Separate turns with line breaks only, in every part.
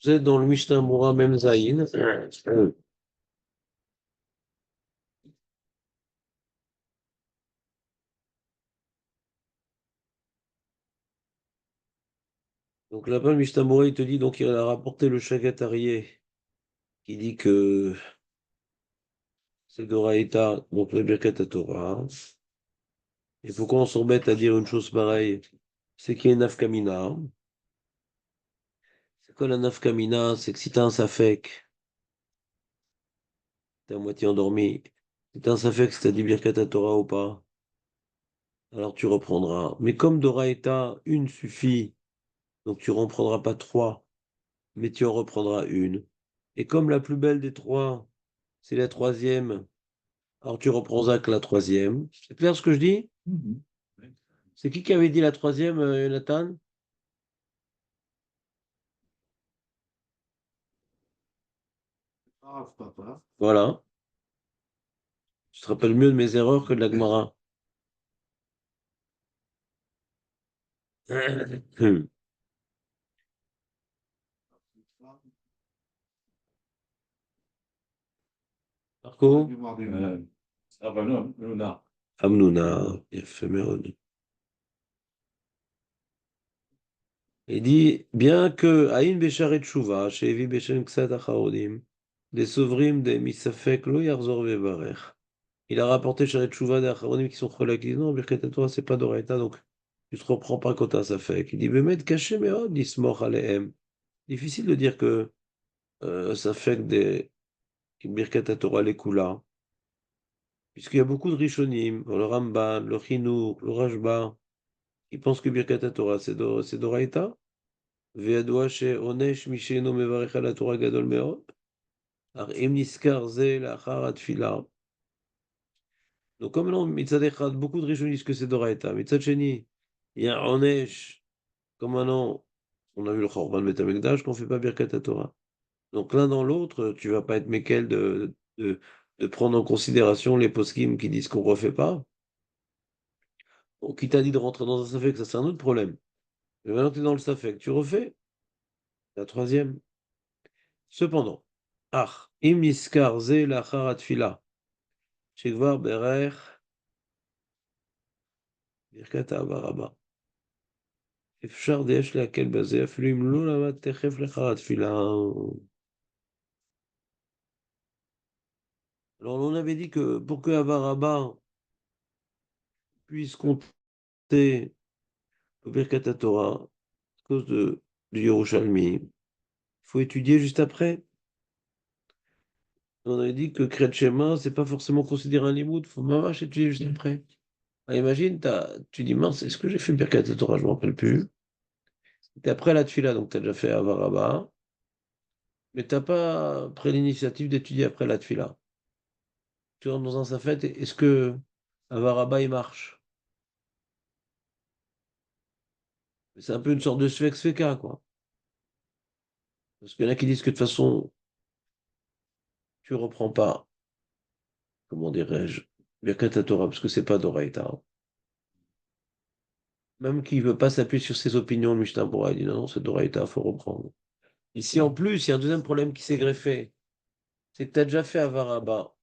Vous êtes dans le Mishnah Moura Mem Zayin. Donc là-bas, le Mishnah Moura, il te dit, donc il a rapporté le Shagatarié, qui dit que c'est Doraïta, donc le Birkat Torah. Et pourquoi on s'embête à dire une chose pareille? C'est qu'il y a une nafkamina. C'est quoi la nafkamina? C'est que si t'as un safek, t'es à moitié endormi, si t'as un safek, si t'as dit Birkat Torah ou pas, alors tu reprendras. Mais comme Doraïta, une suffit, donc tu ne reprendras pas trois, mais tu en reprendras une. Et comme la plus belle des trois, c'est la troisième, alors tu reprendras que la troisième. C'est clair ce que je dis?
Mhm. Oui.
C'est qui avait dit la troisième, Jonathan?
Ah, papa.
Voilà. Tu te rappelles mieux de mes erreurs que de la Gemara.
La
Marco?
mémoire des Ah ben non, Luna.
Hamnouna, יפה מאוד. Il dit, bien que Aïn Besharet Tshuva, Shevi Beshem Ksad Acharodim, des Sovrim, des Misafek, Lo Yarzor Vevarech. Il a rapporté Sharet Tshuva des Acharodim qui sont relais, qui disent non, Birkat Torah, c'est pas d'Oraita, donc tu te reprends pas quand t'as Safek. Il dit, Bemet caché, mais oh, Nismor Alehem. Difficile de dire que Safek des Birkat Torah les Kula, puisqu'il y a beaucoup de Rishonim, le Ramban, le Chinour, le Rashba, qui pensent que Birkat Torah, c'est d'Oraita. וידוע שעונש מי שאינו מברך על התורה גדול מאוד, אך אם נזכר זה לאחר התפילה. Donc comme là, מצד אחד, beaucoup de Rishonim disent que c'est d'Oraita, מצד שני, il y a un Onesh, comme maintenant, on a vu le Chorban Beth Amikdash, qu'on ne fait pas Birkat Torah. Donc l'un dans l'autre, tu vas pas être Mekel de prendre en considération les poskim qui disent qu'on ne refait pas. Ou qui t'a dit de rentrer dans un safek, ça c'est un autre problème. Mais maintenant que tu es dans le safek, tu refais la troisième. Cependant, ach, im niskar ze lachar atfila, shekvar berer, birkat ha'avaraba. אפשר יש להקל בזה, אפילו אם לא למד תכף לאחר התפילה. Alors, on avait dit que pour que Avaraba puisse compter au Birkat Torah, à cause du Yerushalmi, il faut étudier juste après. On avait dit que Kriyat Shema, c'est pas forcément considéré un limoud, il faut mamash étudier juste après. Ah, imagine, tu dis, mince, est-ce que j'ai fait Birkat Torah? Je ne me rappelle plus. T'es après la tfila, donc tu as déjà fait Avaraba, mais tu n'as pas pris l'initiative d'étudier après la tfila. Tu rentres dans un safet, est-ce que Avaraba il marche? C'est un peu une sorte de Sfek-Sveka, quoi. Parce qu'il y en a qui disent que de toute façon, tu reprends pas, comment dirais-je, Birkat Torah, parce que c'est pas d'Oraïta. Même qui ne veut pas s'appuyer sur ses opinions, le Mishnah Bora, il dit non, non, c'est d'Oraïta, il faut reprendre. Ici, en plus, il y a un deuxième problème qui s'est greffé. C'est que tu as déjà fait Avaraba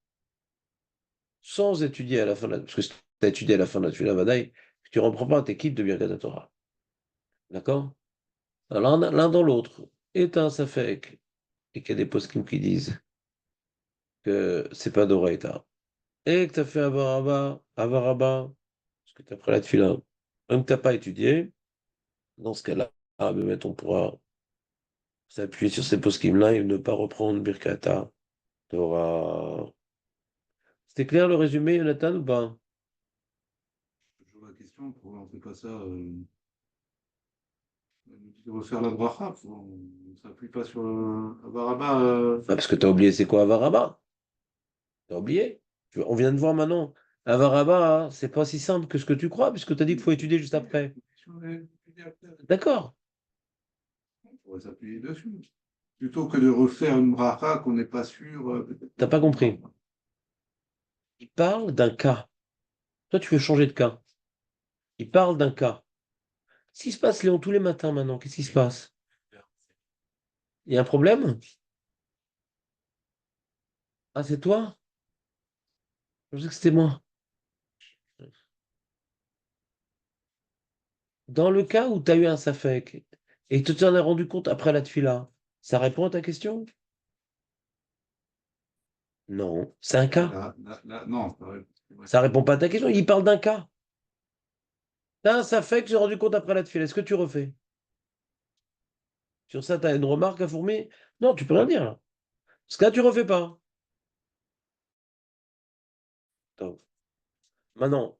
sans étudier à la fin de la... Parce que si tu as étudié à la fin de la Tfila Vadaï, tu ne reprends pas tes kits de Birkat Torah. D'accord? Alors l'un dans l'autre, est un Safek, et qu'il y a des poskim qui disent que c'est pas d'Oraïta, et que tu as fait Avaraba, parce que tu as pris la Tfila, même que tu n'as pas étudié, dans ce cas-là, on pourra s'appuyer sur ces poskim-là et ne pas reprendre Birkat Torah. C'était clair le résumé, Jonathan, ou pas?
Toujours la question, pourquoi on ne fait pas ça de refaire la bracha, on ne s'appuie pas sur Abaraba.
Ah, parce que tu as oublié c'est quoi Avaraba? T'as oublié? On vient de voir maintenant. Avaraba, hein, c'est pas si simple que ce que tu crois, puisque tu as dit qu'il faut étudier juste après. D'accord.
On pourrait s'appuyer dessus. Plutôt que de refaire une bracha qu'on n'est pas sûr. Peut-être
T'as
qu'on
pas
peut voir.
compris. Il parle d'un cas. Toi, tu veux changer de cas. Il parle d'un cas. Qu'est-ce qui se passe, Léon, tous les matins maintenant? Qu'est-ce qui se passe? Il y a un problème? Ah, c'est toi? Je pensais que c'était moi. Dans le cas où tu as eu un safek et que tu t'en es rendu compte après la tfila, ça répond à ta question? Non, c'est un cas.
Non, c'est vrai.
Ça répond pas à ta question. Il parle d'un cas. T'as un safek, j'ai rendu compte après la tfila. Est-ce que tu refais? Sur ça, tu as une remarque à fourmer? Non, tu peux rien dire là. Parce que là, tu refais pas. Attends. Maintenant,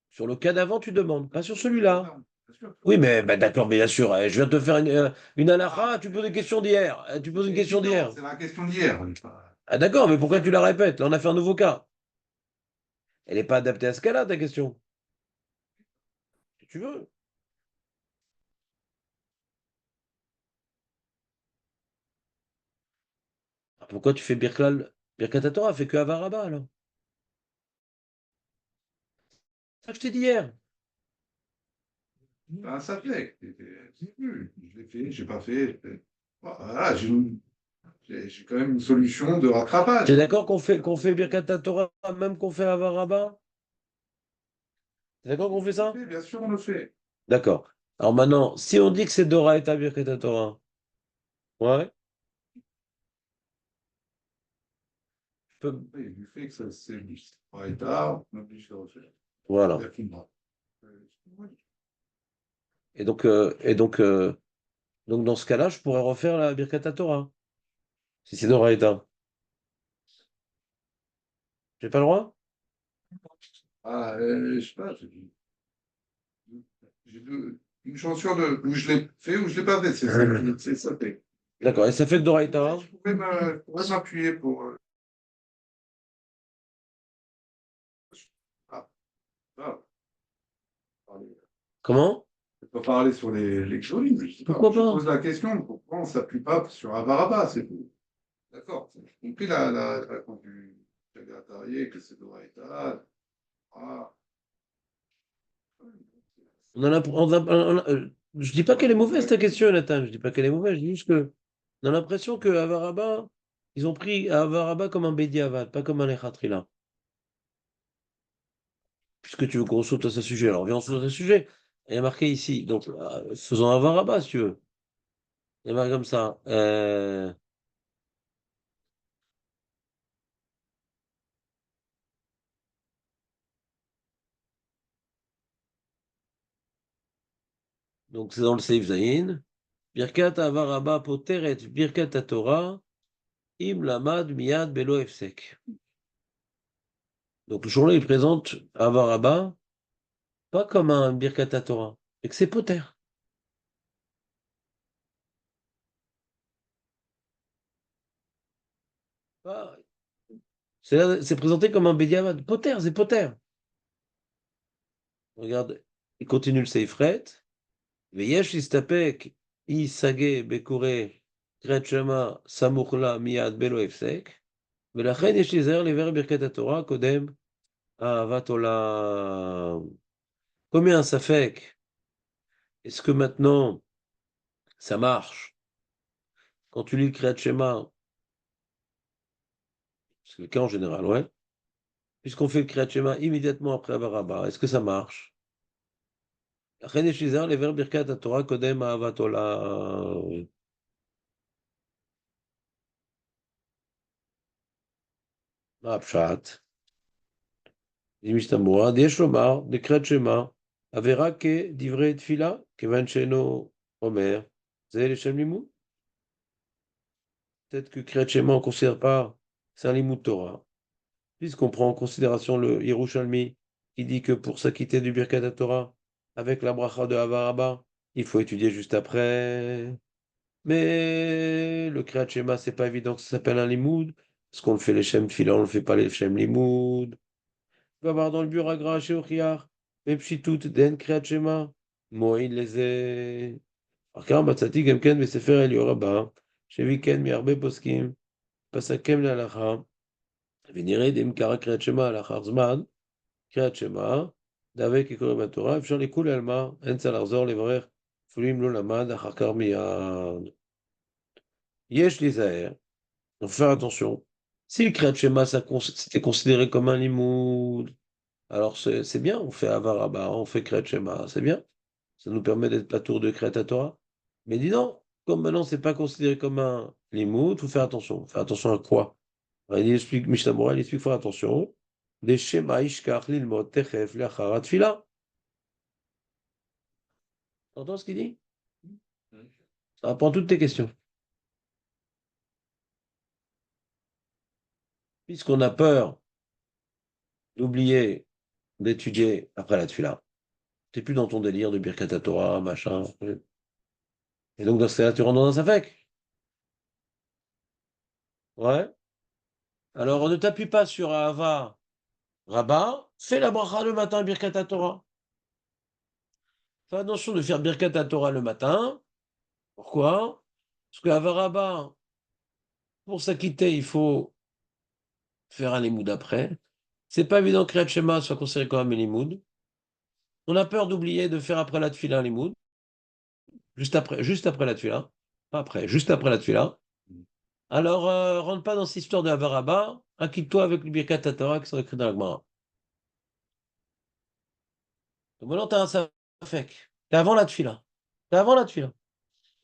sur le cas d'avant, tu demandes, pas sur celui-là.
Bien sûr.
Oui, mais bah, d'accord, mais bien sûr, je viens de te faire une
Ah,
halakha, tu poses une question d'hier. Tu poses
c'est
une question
évident,
d'hier.
c'est la question d'hier.
Ah d'accord, mais pourquoi tu la répètes? Là, on a fait un nouveau cas. Elle n'est pas adaptée à ce cas-là, ta question. Si tu veux. Ah, pourquoi tu fais Birklal? Birkat Torah fait que Avaraba, alors. C'est ça que je t'ai dit hier.
Ben, ça fait. C'est vu. Je l'ai fait, j'ai pas fait. Voilà, j'ai quand même une solution de
Tu es
rattrapage.
d'accord qu'on fait Birkat Torah même qu'on fait Avaraba? Tu es d'accord qu'on fait ça?
Bien sûr, on le fait.
D'accord. Alors maintenant, si on dit que c'est Dora et Birkat Torah, ouais, je peux-
Et du fait que ça c'est pas tard, on est obligé de le refaire.
voilà.
D'accord.
Et donc, dans ce cas-là, je pourrais refaire la Birkat Torah. Si c'est Dora et j'ai pas le droit?
Ah, je sais pas, une chanson de, où je l'ai fait ou je l'ai pas fait, c'est ça.
D'accord. Et ça fait que Dora et
Je pourrais m'appuyer pour. Ah, ah, parler.
Comment?
Je peux pas parler sur les clones, je sais pas.
Pourquoi
Je
pas?
pose la question, pourquoi on ne s'appuie pas sur Avaraba, c'est tout. D'accord. J'ai compris la réponse du Jagatarié, que c'est Doraïta. Ah.
Je dis pas qu'elle est mauvaise ta question, Nathan. Je dis pas qu'elle est mauvaise. Je dis juste que on a l'impression que Avaraba, ils ont pris Avaraba comme un Bediavad, pas comme un Lechatrila. Puisque tu veux qu'on saute à ce sujet, alors viens on saute à ce sujet. Il y a marqué ici, donc faisons Avaraba si tu veux. Il y a marqué comme ça. Donc c'est dans le Seif Zayin. Birkat Avaraba poteret Birkat Torah im lamad miyad belo efsek. Donc le jour-là, il présente Avaraba pas comme un Birkat Torah, et que c'est poter. Pas- c'est présenté comme un Bediavad. Poter, c'est poter. Regarde, il continue le Seifret. Veyesh istapek I sage bekure קריאת שמע סמוך לה מיד בלא הפסק, ולכן יש להיזהר לעבר ברכת התורה קודם אהבת עולם. Combien un safek? Est-ce que maintenant ça marche? Quand tu lis le Kriyat Shema, c'est le cas en général, ouais. Puisqu'on fait le Kriyat Shema immédiatement après Avaraba, est-ce que ça marche? לכן יש להיזהר לעבר ברכת התורה קודם אהבת עולם. מה הפשט? משתמורה, יש לומר, בקריאת שמע, עבירה כדברי תפילה, כיוון שאינו אומר, זה לשם לימוד. Peut-être que Kriyat Shema, on ne considère pas, c'est un limud Torah, puisqu'on prend en considération le Yerushalmi, qui dit que pour s'acquitter du Birkat Torah, avec la bracha de Havaraba, il faut étudier juste après. Mais le Kriyat Shema, c'est pas évident que ça s'appelle un limud, parce qu'on le fait les Shem Tfila, on ne le fait pas les Shem Limud. Va voir dans le Buragra chez Ochiar, Pepshitut, Den Kriyat Shema, Moïd leze. אחר מצאתי גם כן בספר אליהו רבה, שהביא כן מהרבה פוסקים, פסקם להלכה, ונראה אם קרא קריאת שמע לאחר זמן, קריאת שמע, דאבי כקורא בתורה, אפשר לכולי על מה, אין צריך לחזור לברך, אפילו אם לא למד אחר כך מיד. Yesh lizaer. Il faut faire attention. Si le Kriyat Shema, c'était considéré comme un limoud, alors c'est bien, on fait Avaraba, on fait Kriyat Shema, c'est bien. Ça nous permet d'être pas tour de Kriyat Torah. Mais dis non, comme maintenant c'est pas considéré comme un limoud, il faut faire attention. Faire attention à quoi? Alors, il explique, Mishnah Moral, il explique, faut faire attention. Des Shema Ishkach Lilmod Techef Leacharat Fila. T'entends ce qu'il dit? Ça répond à toutes tes questions. Puisqu'on a peur d'oublier d'étudier après la Tfila. T'es plus dans ton délire de Birkat Torah, machin. Et donc, dans ce cas-là, tu rentres dans un safek. Ouais. Alors, ne t'appuie pas sur Ahava Rabbah. Fais la bracha le matin, Birkat Torah. Fais attention de faire Birkat Torah le matin. Pourquoi? Parce que Ahava Rabbah, pour s'acquitter, il faut faire un limoud après. C'est pas évident que Kriyat Shema soit considéré comme un limoud. On a peur d'oublier de faire après la tefila un limoud. Juste après la tefila. Pas après, juste après la tefila. Alors, rentre pas dans cette histoire de Havaraba, acquitte-toi avec le Birkat Torah qui sont écrits dans la Gemara. Donc maintenant, tu as un safek. T'es avant la tefila. T'es avant la tefila.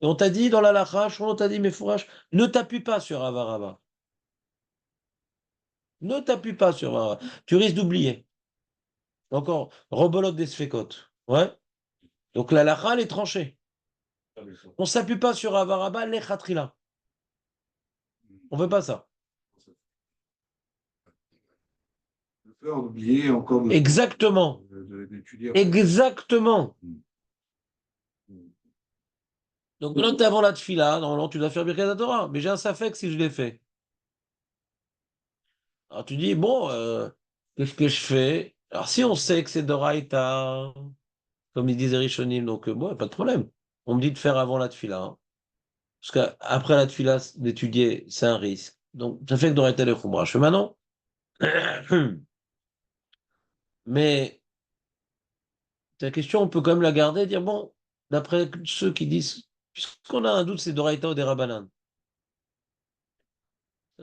Et on t'a dit dans la lacha, on t'a dit, mais fourrage, ne t'appuie pas sur Havaraba. Ne t'appuie pas sur Havaraba. Tu risques d'oublier. Encore, rebolote des sfekot. Ouais. Donc la lacha, elle est tranchée. On ne s'appuie pas sur Havaraba, lechatrila. On veut pas ça.
De peur d'oublier encore
Exactement.
d'étudier.
Exactement. Donc maintenant, tu es avant la tefila, normalement, tu dois faire Birkat Torah. Mais j'ai un safek si je l'ai fait. Alors tu dis, bon, qu'est-ce que je fais? Alors si on sait que c'est Doraïta, comme ils disent les Rishonim, donc bon, pas de problème. On me dit de faire avant la tefila, hein. Parce qu'après la tefila, d'étudier, c'est un risque. Donc ça fait que Doraïta le Khumra. Je fais maintenant. Mais ta question, on peut quand même la garder et dire, bon, d'après ceux qui disent, puisqu'on a un doute, c'est Doraïta ou des Rabbanan.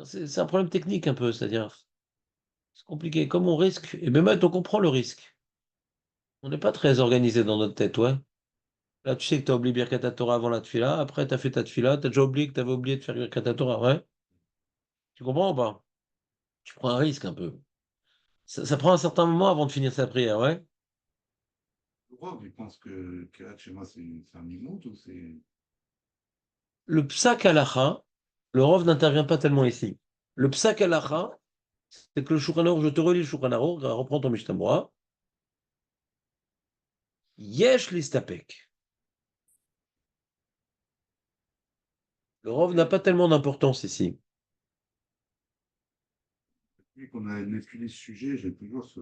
C'est un problème technique un peu, c'est-à-dire, c'est compliqué. Comme on risque, et même on comprend le risque. On n'est pas très organisé dans notre tête, ouais. Là, tu sais que tu as oublié Birkat Torah avant la tefila. Après, tu as fait ta tefila. Tu as déjà oublié que tu avais oublié de faire Birkat Torah, ouais. Tu comprends ou pas? Tu prends un risque un peu. Ça prend un certain moment avant de finir sa prière, ouais.
Pourquoi tu penses que Kirat Shema, c'est un mimout ou c'est.
Le psak halacha, le Rov n'intervient pas tellement ici. Le psak halacha, c'est que le Shulchan Aruch, je te relis le Shulchan Aruch, reprends ton Mishnah Berurah. Yesh listapek. Le Rov n'a pas tellement d'importance ici.
Depuis qu'on a étudié ce sujet, j'ai toujours ce.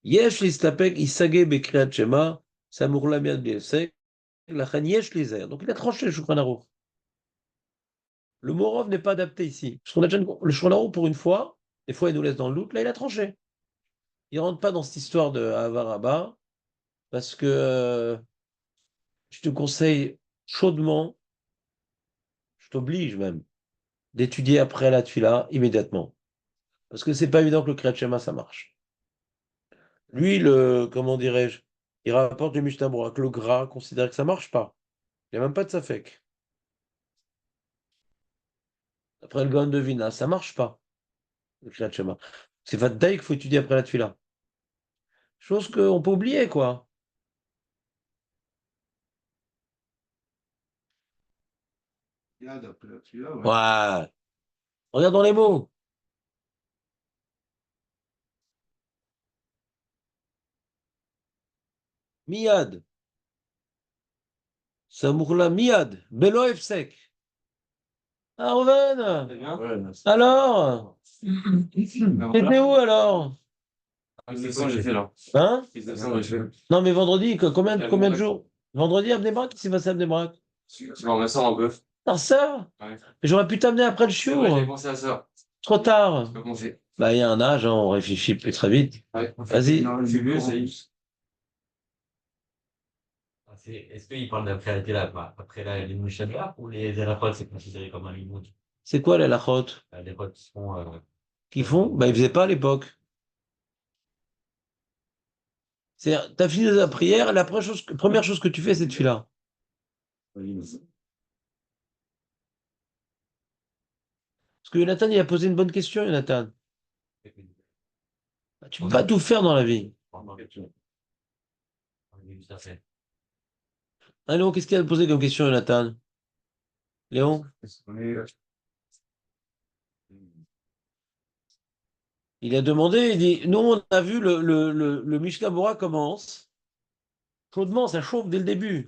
Yesh listapek, isage bekriat shema, samur lamiad bielsek, lachan yesh lizer. Donc il a tranché le Shulchan Aruch. Le mot Rov n'est pas adapté ici. Parce qu'on a déjà le Shulchan Aruch pour une fois, des fois il nous laisse dans le doute, là il a tranché. Il rentre pas dans cette histoire de Havaraba, parce que je te conseille chaudement, je t'oblige même, d'étudier après la Tfila immédiatement. Parce que c'est pas évident que le Kriyat Shema, ça marche. Lui, comment dirais-je, il rapporte du Mishnah Berurah que le gras considère que ça marche pas. Il n'y a même pas de safek. Après le Gaon de Vina, ça marche pas, le Kriyat Shema. C'est Vadaï qu'il faut étudier après la Tfila. Chose qu'on peut oublier, quoi.
Yad après la tuila, ouais.
Ouais. Regarde dans les mots. Miyad. Samourla Miyad. Belo Efsek. Ah, Rouven.
Ouais,
Alors? T'étais où alors?
c'est ça que j'ai fait là.
Hein?
C'est ça que j'ai fait.
Non, mais vendredi, combien de jours? Vendredi à Bnei Brak, qu'est-ce qui va à Bnei Brak?
Tu vas me ça un peu.
Ah, ça?
Ouais.
J'aurais pu t'amener après le
C'est vrai, j'ai
chiour.
pensé à ça.
Trop tard.
Je peux penser.
Bah, il y a un âge, hein, on réfléchit plus très vite.
Ouais.
Vas-y.
Non, c'est mieux, ça y est.
Est-ce qu'il parle d'après la Tila, après la Limoud Shadra, ou les Halachot, c'est considéré comme un Limoud?
C'est quoi la lachot?
Les Halachot qui sont,
Qu'ils font? Bah, ils faisaient pas à l'époque. C'est-à-dire, t'as fini la prière, la première chose que tu fais, c'est de là. Parce que Jonathan, il a posé une bonne question, Jonathan. Tu peux pas tout faire dans la vie. Ah, Léon, qu'est-ce qu'il a posé comme question, Jonathan? Léon? Il a demandé, il dit, nous, on a vu le Mishnah Bora commence. Chaudement, ça chauffe dès le début.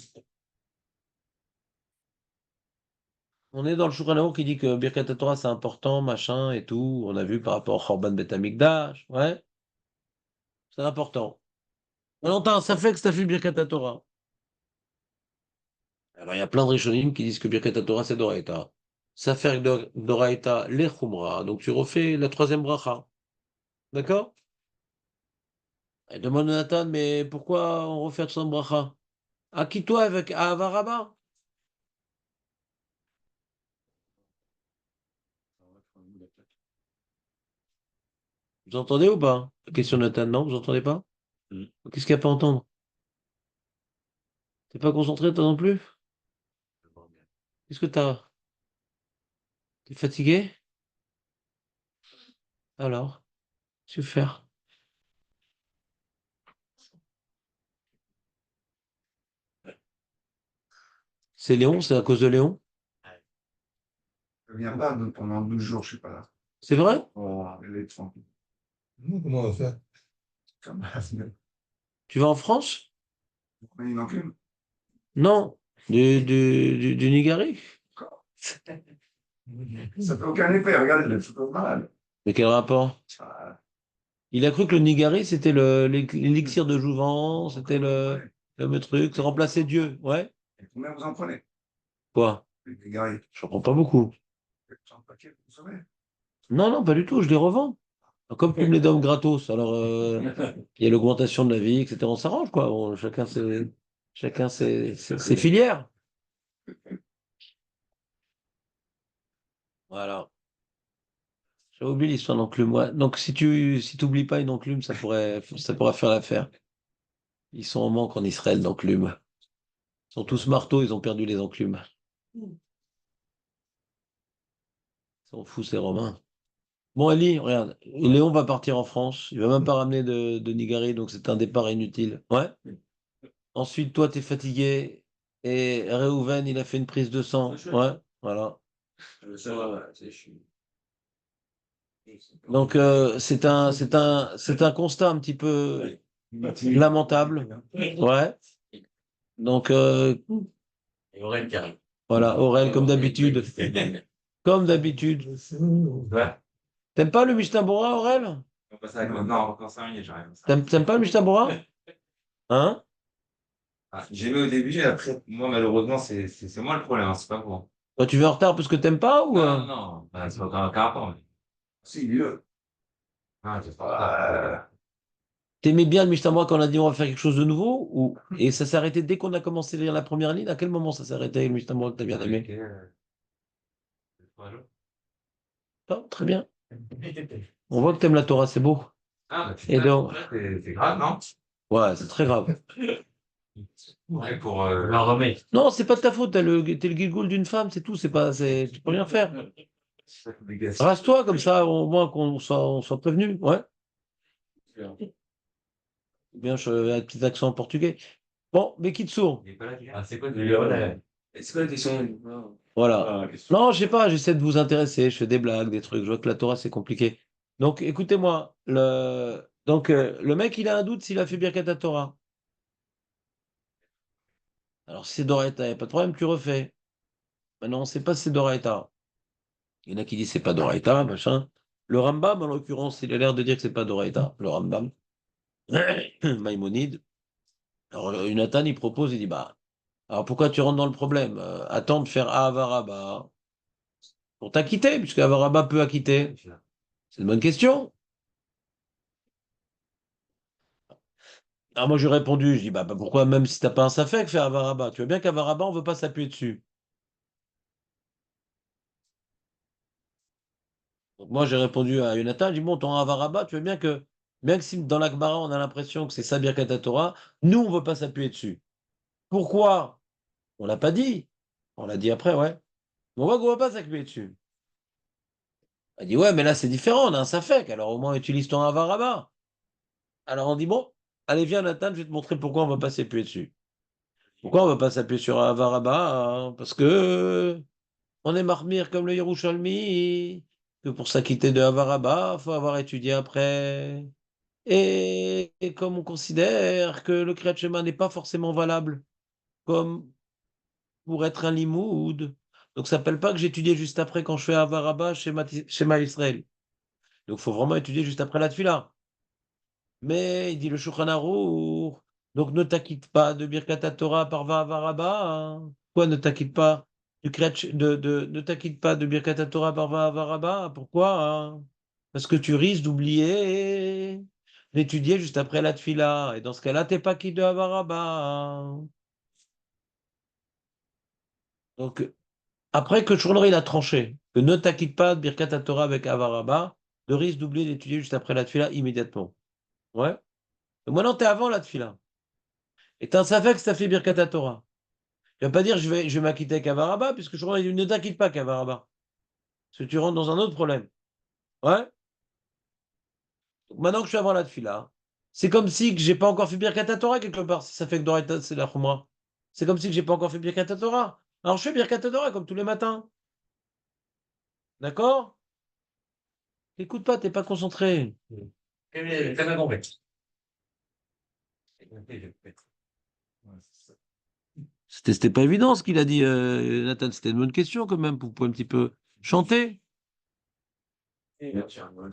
On est dans le Shulchan Aruch qui dit que Birkat Torah, c'est important, machin et tout. On a vu par rapport au Chorban Bet Hamikdash. Ouais, c'est important. Valentin, ça fait que ça fait Birkat Torah. Alors, il y a plein de Rishonim qui disent que Birkat Torah, c'est Doraita. Ça fait Doraita, les Chumra. Donc, tu refais la troisième bracha. D'accord? Elle demande à Nathan, mais pourquoi on refait la troisième bracha? Acquis-toi avec Avaraba. Vous entendez ou pas? La question de Nathan, non? Vous entendez pas? Qu'est-ce qu'il n'y a pas à entendre? T'es pas concentré, toi non plus? Qu'est-ce que t'as? T'es fatigué? Alors? Super. C'est Léon, c'est à cause de Léon?
Je viens pas pendant 12 jours, je suis pas là.
C'est vrai?
Oh, elle est tranquille.
Nous, comment on va faire?
Comme la semaine.
Tu vas en France?
Mais il encule.
Non. Du Nigari?
Ça fait aucun effet, regarde, elle est tout malade.
Mais quel rapport?
Ah,
Il a cru que le Nigari, c'était l'élixir de jouvence, c'était le truc, ça remplaçait Dieu. Ouais?
et combien vous en prenez?
Quoi?
Les gars,
Je prends pas beaucoup.
un paquet, vous savez.
Non, non, pas du tout, je les revends. Comme tu me les donnes gratos. Alors, il y a l'augmentation de la vie, etc. On s'arrange, quoi. Chacun ses filières. Voilà. J'ai oublié l'histoire d'enclume. Ouais. Donc, si t'oublies pas une enclume, ça pourrait faire l'affaire. Ils sont en manque en Israël d'enclumes. Ils sont tous marteaux, ils ont perdu les enclumes. Ils sont fous, ces Romains. Bon, Eli, regarde. Léon va partir en France. Il va même pas ramener de Nigari, donc c'est un départ inutile. Ouais. Ensuite, toi, t'es fatigué. Et Réhouven, il a fait une prise de sang. Ouais, voilà. Donc, c'est un constat un petit peu lamentable. Ouais. Donc,
Et Aurel qui arrive.
voilà, Aurel, comme d'habitude. Comme d'habitude.
Ouais.
T'aimes pas le Mishnah Bora, Aurel?
On passe à quoi? Non, encore 5 minutes, j'arrive.
T'aimes pas le Mishnah Bora? Hein?
J'aimais au début, et après, moi, malheureusement, c'est moi le problème, hein, c'est pas moi.
Toi, tu veux en retard parce que t'aimes pas ou
Non, non, non, bah, c'est pas aucun rapport. Mais...
Si, mieux.
Ah, c'est pas ça.
t'aimais bien le Mishnah Bora quand on a dit on va faire quelque chose de nouveau ou... Et ça s'est arrêté dès qu'on a commencé à lire la première ligne? À quel moment ça s'est arrêté le Mishnah Bora que t'as bien aimé?
Ok, 3 jours.
Ah, très bien. On voit que t'aimes la Torah, c'est beau.
Ah, bah,
Et donc,
c'est grave, non?
ouais, c'est très grave.
Ouais, pour l'en remet.
Non, c'est pas de ta faute, t'es le Gilgoul d'une femme, c'est tout, tu peux rien faire. Rase-toi, comme ça, au moins on soit prévenu, ouais. Bien, un petit accent portugais. Bon, mais Kitsour,
Il est pas là, tu vois. Ah, c'est quoi le c'est quoi la question?
voilà. Non, je sais pas, j'essaie de vous intéresser, je fais des blagues, des trucs, je vois que la Torah, c'est compliqué. Donc, écoutez-moi, le mec, il a un doute s'il a fait Birkat Torah. Alors, si c'est Doraita, il n'y a pas de problème, tu refais. Maintenant, on ne sait pas si c'est Doraita. Il y en a qui disent c'est pas Doraita, machin. Le Rambam, en l'occurrence, il a l'air de dire que c'est pas Doraita, le Rambam. Maïmonide. Alors, Jonathan, il propose, il dit, bah, alors pourquoi tu rentres dans le problème? Attends de faire Avaraba pour t'acquitter, puisque Avaraba peut acquitter. C'est une bonne question. Alors moi, j'ai répondu, je dis, bah, pourquoi même si t'as pas un safek, fais avaraba. Tu vois bien qu'avaraba, on veut pas s'appuyer dessus. Donc moi, j'ai répondu à Jonathan, je dis, bon, ton avaraba, tu vois bien que si dans l'Akbara, on a l'impression que c'est ça Birkat Torah, nous, on veut pas s'appuyer dessus. Pourquoi? On l'a pas dit. On l'a dit après, ouais. Mais on voit qu'on va pas s'appuyer dessus. Elle dit, ouais, mais là, c'est différent, on a un safek, alors au moins, utilise ton avaraba. Alors on dit, bon, allez, viens, Nathan, je vais te montrer pourquoi on va pas s'appuyer dessus. Pourquoi on va pas s'appuyer sur avaraba, hein? Parce que on est marmire comme le Yerushalmi, que pour s'acquitter de Havaraba, faut avoir étudié après. Et comme on considère que le Kriyat Shema n'est pas forcément valable comme pour être un limoud, donc ça s'appelle pas que j'étudiais juste après quand je fais Havaraba chez Israël. Donc il faut vraiment étudier juste après la Tfila. Mais il dit le Shulchan Aruch, donc ne t'acquitte pas de Birkat Torah par Havaraba. Hein. Pourquoi ne t'acquitte pas ne t'acquitte pas de Birkat Torah par Havaraba? Pourquoi? Hein. Parce que tu risques d'oublier d'étudier juste après la Tfila. Et dans ce cas-là, t'es pas quitte de Havaraba. Hein. Donc, après que Shulchan il a tranché, que ne t'acquitte pas de Birkat Torah avec Havaraba, de risque d'oublier d'étudier juste après la Tfila immédiatement. Ouais. Et maintenant, t'es avant la Tfila. Et t'as un Safek, ça fait Birkat Torah. Tu vas pas dire je vais m'acquitter avec Avaraba, puisque je crois qu'il ne t'acquitte pas qu'Avaraba. Parce que tu rentres dans un autre problème. Ouais? Donc maintenant que je suis avant la tefila, c'est comme si que j'ai pas encore fait Birkat Torah quelque part, si ça fait que Doraita, c'est la Khumra. C'est comme si que j'ai pas encore fait Birkat Torah. Alors je fais Birkat Torah comme tous les matins. D'accord? Écoute pas, t'es pas concentré.
Très bien compris.
C'était pas évident ce qu'il a dit, Nathan. C'était une bonne question quand même, pour un petit peu chanter.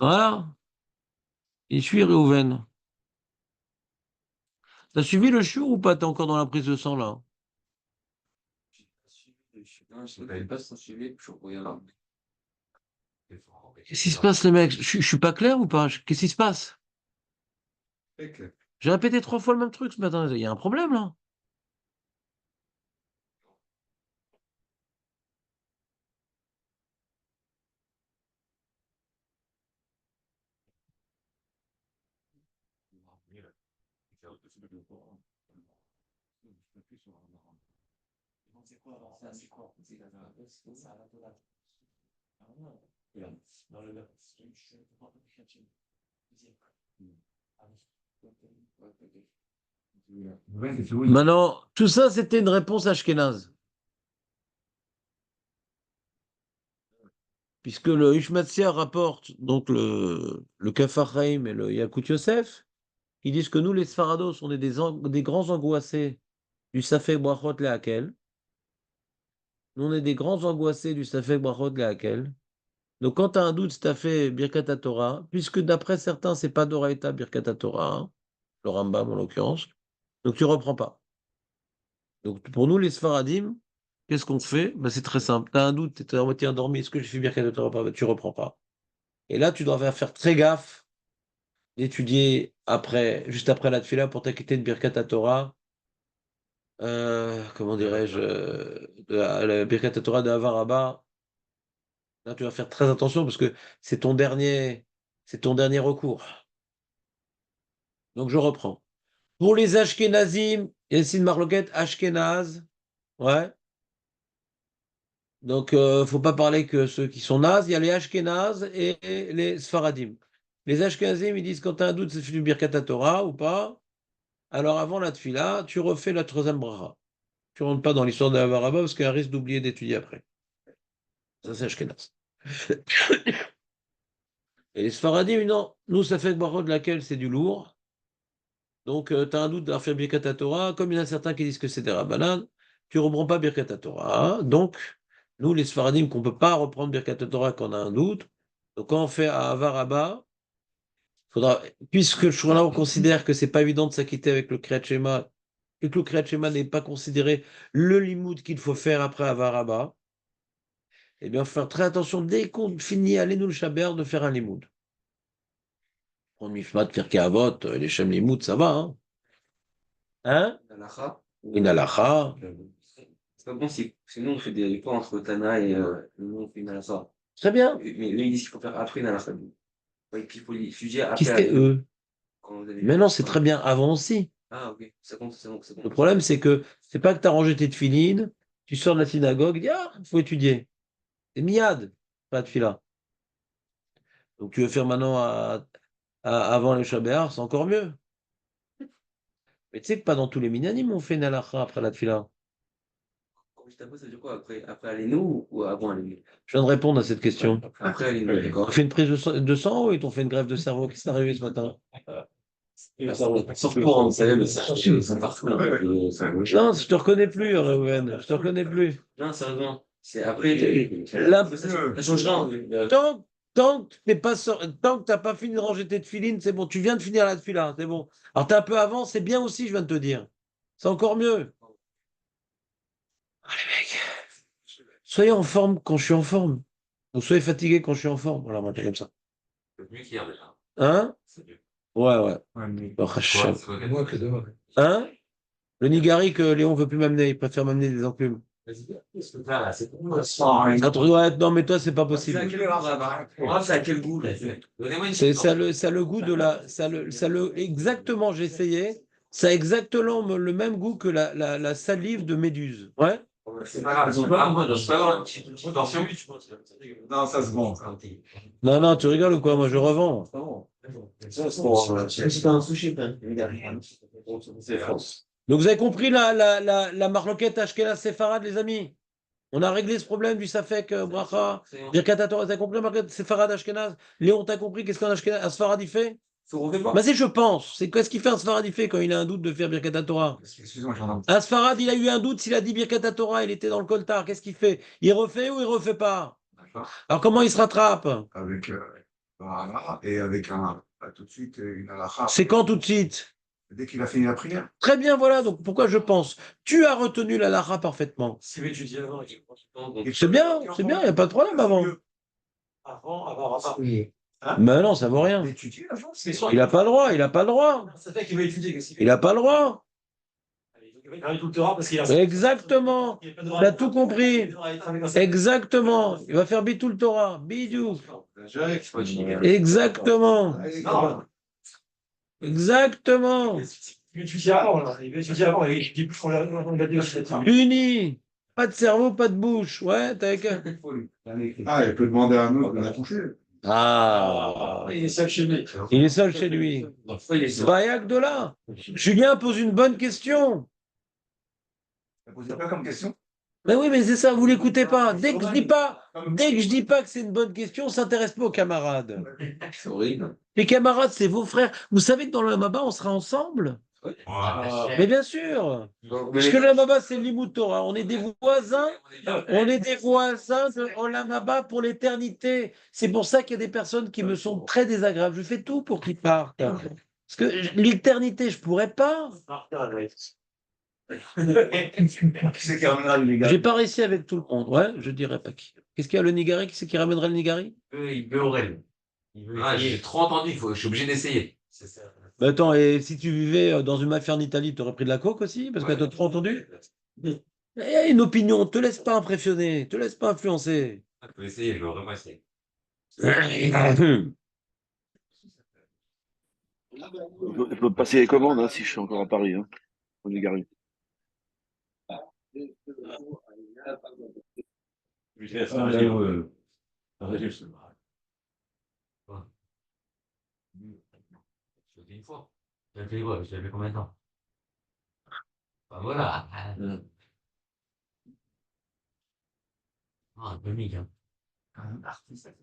Voilà. Et je suis Réhouven. T'as suivi le chiour ou pas? T'es encore dans la prise de sang là? Qu'est-ce qui se passe, les mecs? Je suis pas clair ou pas? Qu'est-ce qui se passe?
Très clair.
J'ai répété 3 fois le même truc ce matin. Il y a un problème là. Maintenant, tout ça, c'était une réponse ashkénaze. Puisque le Ishmatzia rapporte, donc le Kafar Haim et le Yakut Yosef, ils disent que nous, les Sfarados, on est des grands angoissés du Safek Brachot Lehakel. Nous, on est des grands angoissés du Safek Brachot Lehakel. Donc, quand tu as un doute, tu as fait Birkat Torah, puisque d'après certains, c'est pas Doraita Birkat Torah, hein, le Rambam en l'occurrence, donc tu reprends pas. Donc, pour nous, les Sfaradim, qu'est-ce qu'on fait? Ben, c'est très simple. Tu as un doute, tu es à moitié endormi, est-ce que je fais Birkat Torah ou pas? Ben, tu reprends pas. Et là, tu dois faire très gaffe d'étudier après, juste après la tefila pour t'acquitter de Birkat Torah, comment dirais-je, de la Birkat Torah de Havaraba. Là, tu vas faire très attention parce que c'est ton dernier recours. Donc, je reprends. Pour les Ashkenazim, il y a ici une marloquette Ashkenaz. Ouais. Donc, faut pas parler que ceux qui sont nazes. Il y a les Ashkenaz et les Sfaradim. Les Ashkenazim, ils disent quand tu as un doute, c'est du Birkat Torah ou pas. Alors, avant la tefila, tu refais la troisième bracha. Tu rentres pas dans l'histoire de Havaraba parce qu'il y a un risque d'oublier d'étudier après. Ça, c'est Ashkenaz. Et les Sfaradim, non. Nous, ça fait que bracha de laquelle c'est du lourd. Donc, tu as un doute d'avoir fait Birkat Torah, comme il y en a certains qui disent que c'est des Rabbanan, tu ne reprends pas Birkat Torah. Donc, nous, les Sfaradim, qu'on ne peut pas reprendre Birkat Torah quand on a un doute, donc quand on fait à Avaraba, faudra, puisque on considère que c'est pas évident de s'acquitter avec le Kriyat Shema, et que le Kriyat Shema n'est pas considéré le limoud qu'il faut faire après Avaraba, eh bien, il faut faire très attention dès qu'on finit à l'Enoul Shaber de faire un limoud. Prendre Mifmat, Pirkei Avot, les Shem Limoud, ça va, hein. Hein?
Halakha.
Une halakha.
C'est pas bon si nous on fait des points entre Tana et nous on fait une halakha.
Très bien.
Mais eux, ils disent qu'il faut faire après une halakha. Ouais, qu'il faut étudier
Qui
après
c'était
la
eux?
quand vous avez.
Mais non, c'est très bien avant aussi.
Ah, ok, ça compte, ça compte, ça
Le
compte.
problème, c'est que c'est pas que tu as rangé tes tefilines, tu sors de la synagogue, dis ah, il faut étudier. C'est miad, pas de fila. Donc tu veux faire maintenant avant les Shabbat, c'est encore mieux. Mais tu sais que pas dans tous les minanim on fait une halakha après la tefila.
Quand je t'appelle, ça veut dire quoi? Après Allénou ou avant Allénou?
Je viens de répondre à cette question.
Après Allénou,
On
d'accord.
fait une prise de sang ou ils t'ont fait une greffe de cerveau? Qu'est-ce qui est arrivé ce matin?
Surtout, vous savez, le cerveau, c'est partout.
Non, je te reconnais plus, Reuven. Je te reconnais plus.
Non, sérieusement. C'est après.
Là,
Ça change rien.
tant que tant que t'as pas fini de ranger tes tefilines, c'est bon. Tu viens de finir la tefila, c'est bon. Alors t'es un peu avant, c'est bien aussi, je viens de te dire. C'est encore mieux. Allez, mec. Soyez en forme quand je suis en forme. Ou soyez fatigué quand je suis en forme. Voilà, moi, c'est comme ça.
C'est mieux qu'hier déjà.
Hein?
C'est mieux.
Ouais, ouais.
Quoi,
Baruch
c'est
Hashem.
quoi,
Moi que demain.
Hein? Le nigari que Léon veut plus m'amener, il préfère m'amener des enclumes.
Vas-y, qu'est-ce que tu fais là? C'est bon,
Un truc, ouais, non, mais toi, c'est pas
C'est
possible.
à quel goût, là-bas? C'est à quel goût, là?
Donnez-moi une
Ça a le goût de la. Exactement, j'ai essayé. Ça a exactement le même goût que la salive de méduse. Ouais?
C'est pas grave, moi, je peux avoir une petite portion.
Non, ça se vend.
Non, non, tu rigoles ou quoi? Moi, je revends.
C'est un sushi,
C'est France.
Donc, vous avez compris la marloquette Ashkenaz séfarade, les amis? On a réglé ce problème du Safek Bracha, Birkat Torah. T'as compris la marloquette séfarade Ashkenaz? Léon, t'as compris qu'est-ce qu'un Ashkenaz, un Sfarad il fait? Bah, c'est je pense. C'est qu'est-ce qu'il fait un Sfarad il fait quand il a un doute de faire Birkat Torah?
Excuse-moi, j'en ai.
Un Sfarad, il a eu un doute s'il a dit Birkat Torah, il était dans le coltard. Qu'est-ce qu'il fait? Il refait ou il refait pas?
D'accord.
Alors, comment il se rattrape?
Avec voilà, et avec tout de suite une halakha.
C'est quand tout de suite?
Dès qu'il a fini la prière.
Très bien, voilà. Donc, pourquoi je pense? Tu as retenu la lara parfaitement.
C'est étudié avant.
C'est bien, il n'y a pas de problème avant.
Avant.
Mais non, ça vaut rien.
Étudier avant.
Il n'a pas le droit, il n'a pas le droit.
Ça fait qu'il va étudier.
Il n'a pas le droit.
Il va tout le Torah parce qu'il a.
Exactement. Tu as tout compris. Exactement. Il va faire bitou le Torah. Bidou. Exactement. Exactement.
Il étudie avant, là. Il étudie avant. Il étudie plus qu'on l'a dit aussi.
Uni. Pas de cerveau, pas de bouche. Ouais, t'as qu'à.
Ah, il peut demander à un autre de la toucher.
Ah.
Il est seul chez lui.
Il est seul chez lui.
Il est seul.
Vayak de là. Julien pose une bonne question.
Ça pose quoi comme question?
Mais oui, mais c'est ça, vous l'écoutez pas. Dès que je dis pas que c'est une bonne question, on s'intéresse pas aux camarades.
C'est horrible.
Les camarades, c'est vos frères. Vous savez que dans le Maba, on sera ensemble? Mais bien sûr. Parce que le Maba, c'est l'Imout Torah. On est des voisins. On est des voisins de Olamaba pour l'éternité. C'est pour ça qu'il y a des personnes qui me sont très désagréables. Je fais tout pour qu'ils partent. Parce que l'éternité, je pourrais pas.
Qui c'est qui ramènera le
J'ai pas réussi avec tout le monde. Ouais, je dirais pas qui. Qu'est-ce qu'il y a le Nigari? Qui c'est qui ramènera le Nigari?
Il veut Aurel. Ah, j'ai trop entendu, je suis obligé d'essayer.
C'est ça.
Bah attends, et si tu vivais dans une mafia en Italie, tu aurais pris de la coke aussi? Parce que t'as trop entendu? Eh, une opinion, te laisse pas impressionner, te laisse pas influencer.
Je peux essayer, je vais vraiment essayer.
Je peux passer les commandes hein, si je suis encore à Paris. Hein. On est garé.
Je vais faire un régime. Je l'ai fait une fois. Je l'ai fait quoi? Je l'ai fait combien de temps? Bah voilà. Ah, un peu mic, hein. Un artiste.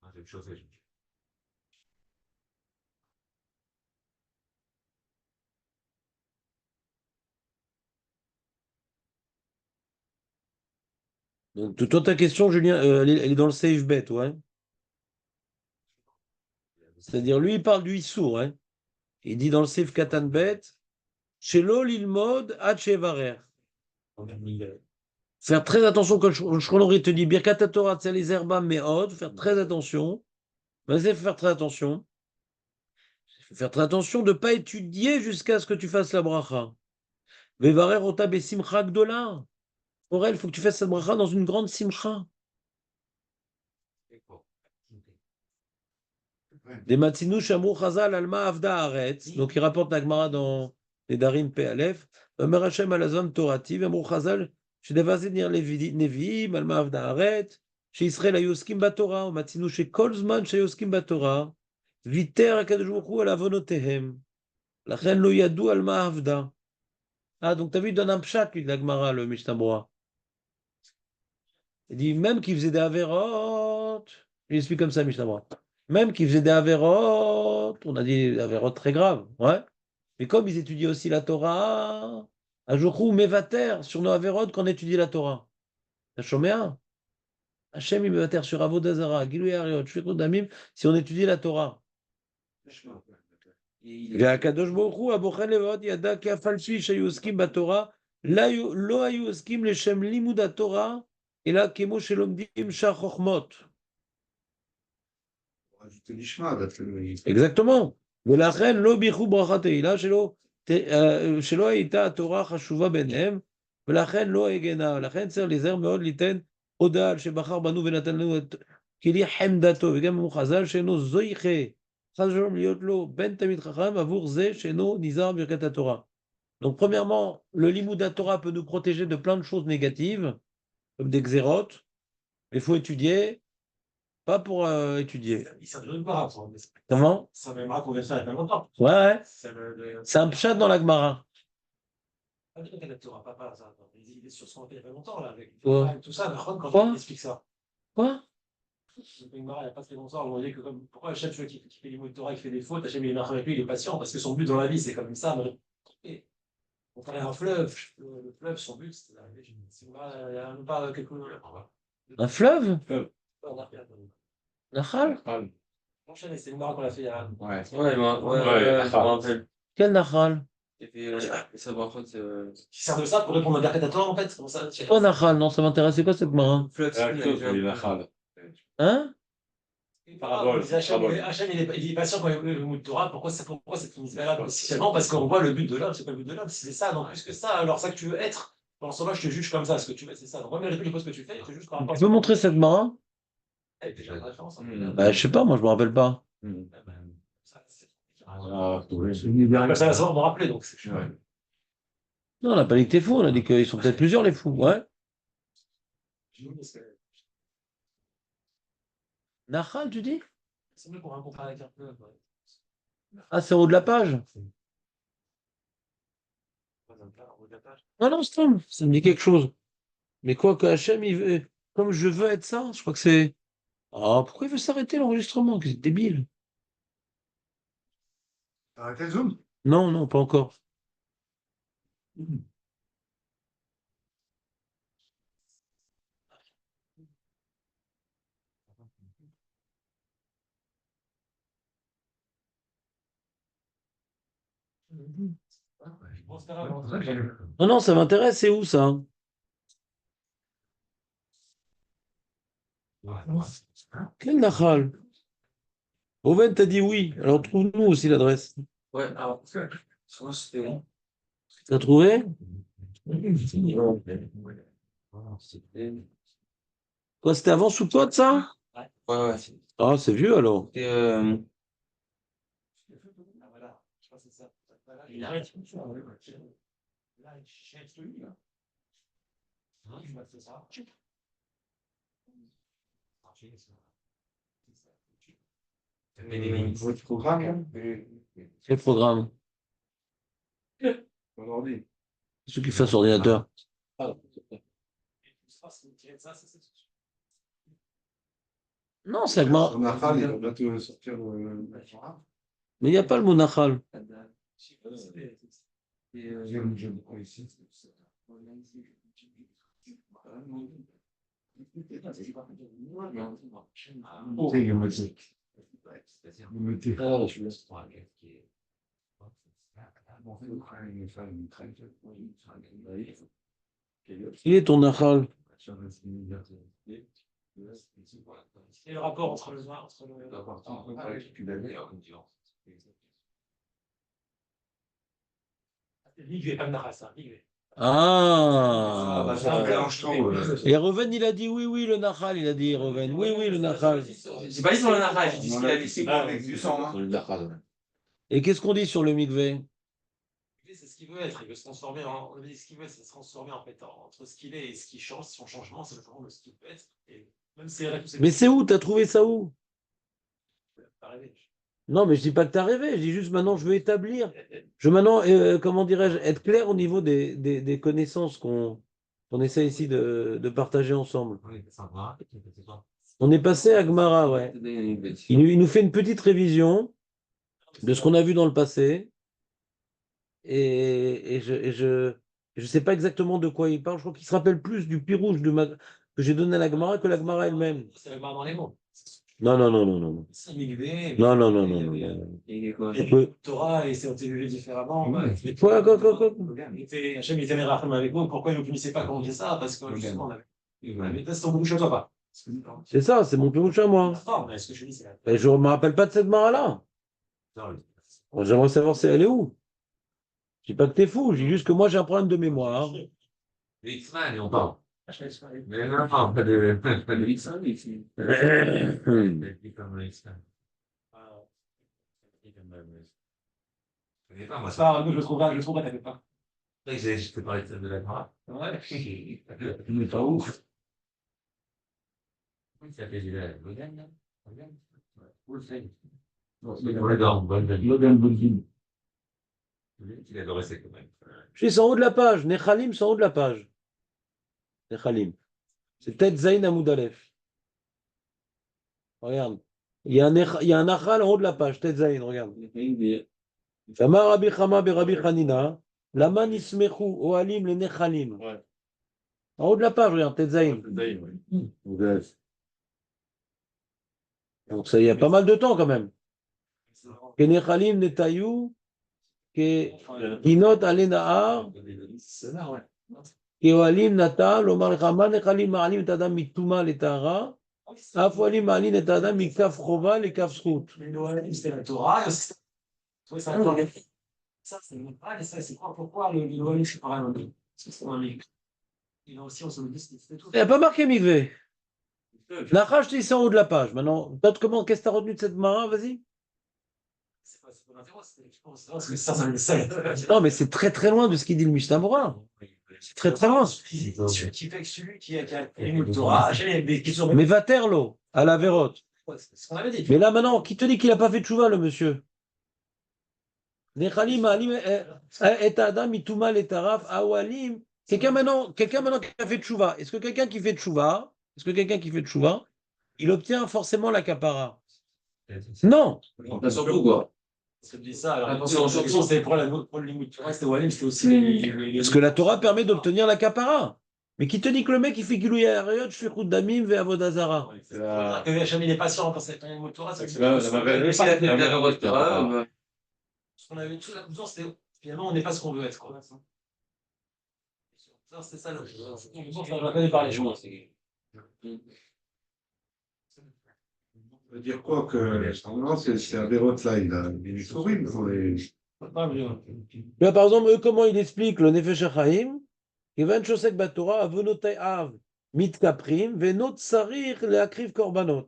Ah, je vais me chauffer, je vais me chauffer.
Donc, toi, ta question, Julien, elle est dans le safe bet, ouais. C'est-à-dire, lui, il parle du Issour, hein. Il dit dans le safe Katan bet, chez l'ol il mode, Varer. Faire très attention quand le Shronori te dit Birkat Torah, c'est les herbes, mais faire très attention. Vas-y, faire très attention. faut faire très attention de ne pas étudier jusqu'à ce que tu fasses la bracha. Vevarer ota besimcha gdola. Aurel, il faut que tu fasses cette bracha dans une grande simcha. Des matzinu shamru chazal alma avda haaretz. Donc il rapporte la Gemara dans les Darim Pe Aleph. Omer Hashem alazon torati v'amru chazal shedevazid nir neviim alma avda haaretz. שישראל היו עוסקים בתורה, ומצינו שכל זמן שהיו עוסקים בתורה, ויתר הקדוש ברוך הוא על עוונותיהם. לכן לא ידעו על מה עבדה. Donc t'as vu, il donne un pshat, lui, de la Gemara, le Mishnah Berurah. Il dit, même qu'il faisait des avérotes, il explique comme ça, Mishnah Berurah. Même qu'ils faisaient des avérotes, on a dit des avérotes très graves, ouais. Mais comme ils étudiaient aussi la Torah, un jour où mevater sur nos avérotes qu'on étudie la Torah. T'as chômé un? Hachem, il mevater sur Avodazara, Gilui Ariot, Shvekot Damim, si on étudie la Torah. והקדוש ברוך הוא הבוחן לבבות ידע כי אף על פי שהיו עוסקים בתורה לא היו עוסקים לשם לימוד התורה אלא כמו שלומדים שאר חוכמות. Exactement. ולכן לא בירכו ברכת תהילה שלא הייתה התורה חשובה ביניהם ולכן לא הגנה. ולכן צריך להיזהר מאוד ליתן הודעה על שבחר בנו ונתן לנו את כלי חמדתו וגם אמרו חז"ל שאינו זויכה donc, premièrement, le limud Torah peut nous protéger de plein de choses négatives, comme des xérotes. Il faut étudier, pas pour étudier. Comment?
Ça même raconté ça il y a pas longtemps.
Ouais. C'est un pshat dans la Gemara.
Il est sur son il y a pas longtemps, là, avec
Ouais.
tout ça, quand
Quoi?
il explique ça.
Quoi?
Il n'y a pas très longtemps, on dit que pourquoi Hachem, qui fait les mots de Torah, qui fait des fautes, Hachem il est marre avec lui, il est patient, parce que son but dans la vie, c'est comme ça. Mais on traverse un fleuve, le fleuve, son but, c'est d'arriver. Si on parle de quelque chose.
Un fleuve? Nachal?
Enchaîne, c'est le marre qu'on a fait il y a.
Ouais, je me rappelle.
Quel Nachal?
Et puis, ça va, en fait,
Qui sert de ça pour répondre à Berkatator, en fait? Comment ça?
C'est quoi Nachal? Non, ça m'intéresse. C'est quoi cette Gemara? Hein?
Parabole. Hachem, il est patient quand il veut le mot de Torah. Pourquoi c'est valable spécialement? Parce qu'on voit le but de l'homme, c'est pas le but de l'homme, c'est ça, non plus que ça. Alors, ça que tu veux être, dans ce sens-là, je te juge comme ça, ce que tu veux, c'est ça. Donc, moi, je sais pas ce que tu fais, je te juge par rapport à
Tu peux montrer cette Gemara?
déjà une référence.
Bah, je sais pas, moi je me rappelle pas.
Ça va me rappeler, donc c'est.
Non, on n'a pas dit que t'es fou, on a dit qu'ils sont peut-être plusieurs les fous, ouais. Nachal, tu dis?
C'est mieux pour un contrat avec un peu.
Ah, c'est en haut de la page? Non, non, stop, ça me dit quelque chose. Mais quoi que Hachem, il veut, comme je veux être ça, je crois que c'est. Ah, pourquoi il veut s'arrêter l'enregistrement? C'est débile.
Arrêtez le Zoom?
Non, non, pas encore. Non, non, ça m'intéresse, c'est où ça? Quel Nachal? Owen t'a dit oui, alors trouve-nous aussi l'adresse.
ouais, alors, souvent, c'était bon.
T'as trouvé? Quoi, c'était avant sous toi de ça?
Ouais.
Ah, c'est vieux alors.
C'était,
Voilà, je pense que c'est ça. Il arrête. Là, il cherche lui, là. Je vais faire ça.
Votre programme,
Quel programme?
mon ordi.
Ceux qui fassent ordinateur. Non, c'est Agmara.
On a Khal, il va bientôt sortir le programme.
Mais il n'y a pas le mot Nachal.
Je le prends ici.
Qui est ton Nachal?
Et le rapport entre le noir, entre le. Migvé, pas le Nahal, c'est un Migvé.
Ah,
bah, c'est un mélange tout.
et Reuven, il a dit oui, oui, le Nahal, il a dit Reuven, oui, oui, le Nahal.
J'ai pas dit sur le Nahal, j'ai dit ce qu'il a laissé.
Avec du sang, hein.
Et qu'est-ce qu'on dit sur le mikvé?
C'est ce qu'il veut être, il veut se transformer en. On dit ce qu'il veut, c'est se transformer en fait entre ce qu'il est et ce qui change. Son changement, c'est le changement de ce qu'il peut être. Et même si elle a tous ses
Mais c'est où? T'as trouvé ça où?
pas rêvé.
Non, mais je dis pas que t'as rêvé, je dis juste maintenant, je veux établir. Je veux maintenant, comment dirais-je, être clair au niveau des connaissances qu'on essaie ici de partager ensemble. On est passé à Gemara, ouais. Il nous fait une petite révision de ce qu'on a vu dans le passé. Et je sais pas exactement de quoi il parle. Je crois qu'il se rappelle plus du pirouge que j'ai donné à la Gemara que la Gemara elle-même.
C'est la barre dans les mots.
Non, non, non, non, non, non.
C'est Migvé.
Non, non, non, non, non.
Il est quoi?
Il y a le Torah et c'est élevé différemment. Ouais.
Quoi?
Hachem, il était Merachim avec nous. Pourquoi il ne nous punissait pas quand on faisait ça? Parce que justement, on avait testé ton bouche à toi pas.
C'est ça, c'est mon pirouge à moi.
Non, mais ce que je dis, c'est la.
Et je ne me rappelle pas de cette Gemara-là. J'aimerais savoir si elle est où. Je dis pas que t'es fou, je dis juste que moi j'ai un problème de mémoire.
X-Men, on parle.
Je
Mais non, pas de X-Men, ici. Comme le X-Men. Je connais pas, moi, ça.
je le trouve pas, t'inquiète pas.
Après, je te parlais de la Gemara.
Ouais.
Mais pas ouf. Oui, ça fait du Logan, là. Logan. Où le fait? Logan Bundin. Il adorait ça quand même.
Je dis, c'est en haut de la page. Nechalim, c'est en haut de la page. Nechalim. C'est peut-être Zayn Hamoud Aleph. Regarde. Il y a un Nachal en haut de la page. Peut-être Zayn, regarde. Shama Rabbi Chama Rabbi Hanina. Lama Nismechu Ohalim le Nechalim. En haut de la page, regarde. Peut-être Zayn. Donc ça, il y a pas mal de temps quand même. Que Nechalim Netayou. Que Inot Ale Nahar.
C'est là, ouais.
כאוהלים נטע, לומר לך, מה נחלים מעלים את האדם מטומאה לטהרה, אף אוהלים מעלים את האדם מכף חובה לכף זכות.
C'était la Torah, c'est ça, ça, c'est le Népal, et ça, c'est quoi, pourquoi le Noël, c'est pareil, parce que c'est un mec. Il a aussi, on se le dit, c'était tout.
Il n'y a pas marqué Mikvé. Nachash, c'est en haut de la page. Maintenant, comment, qu'est-ce que tu as retenu de cette mara? Vas-y.
C'est pas l'intérêt, je pense, parce que ça le sait.
Non, mais c'est très très loin de ce qu'il dit le Mishnah Bora. C'est très très loin.
Celui qui fait que celui qui a ému le Torah, il y a des questions.
Mais Vaterlo, à la Vérote.
C'est ce qu'on avait dit.
Mais là maintenant, qui te dit qu'il n'a pas fait de chouva, le monsieur? Nechalim, Alim, et Adam, Mituma, les Taraf, Awalim. Quelqu'un maintenant qui a fait de chouva. Est-ce que quelqu'un qui fait de chouva, il obtient forcément la capara? Non.
On a surtout quoi?
Parce que je dis ça, alors attention, c'est pour le limite. C'était Walim, c'était aussi
Parce que la Torah permet d'obtenir la capara. Mais qui te dit que le mec il fait Gilou Yahariot, Shfichut Damim, ve Avodazara?
Que Hachem il est patient quand c'est un mot de Torah, c'est
C'est la
Même s'il a fait la loi de Torah,
ce qu'on avait tout la conclusion, c'était finalement on n'est pas ce qu'on veut être. Quoi. Ça, c'est ça le. Je la connais par les gens.
Ça veut dire quoi que non, c'est un déroute là, il a des horrible pour les.
Là, par exemple, eux, comment il explique le Nefesh HaChaim? Kevan Shosek Batorah, Avonotei Av, Mitkaprim, Venot Sarir, Leakriv Korbanot.